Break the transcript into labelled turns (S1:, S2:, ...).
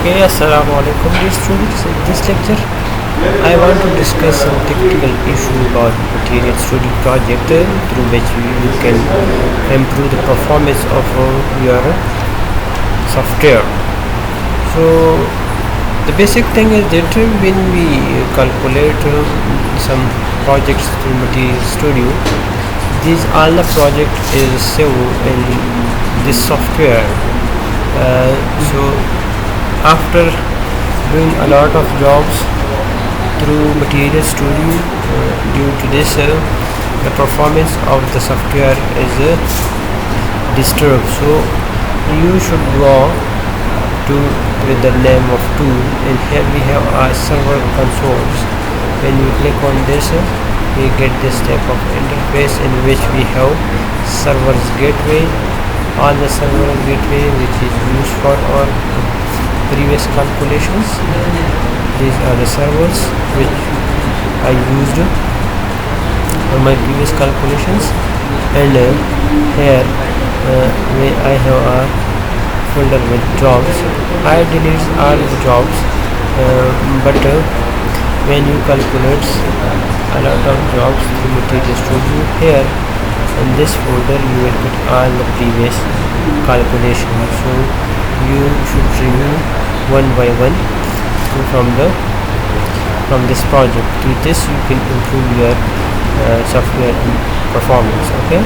S1: Okay, assalamu alaikum dear students. In this lecture, I want to discuss some technical issue about material study project through which you can improve the performance of your software. So, the basic thing is that when we calculate some projects through Material Studio, these all the project is saved in this software. So after doing a lot of jobs through Material Studio, due to this the performance of the software is disturbed. So you should go to with the name of tool, and here we have our server consoles. When you click on this, we get this type of interface in which we have servers gateway, all the server gateway which is used for our previous calculations. These are the servers which I used for my previous calculations, and here I have a folder with jobs. I delete all the jobs, but when you calculate a lot of jobs through Material Studio, here in this folder you will get all the previous calculations. So you should remove one by one from this project. With this you can improve your software performance. Okay.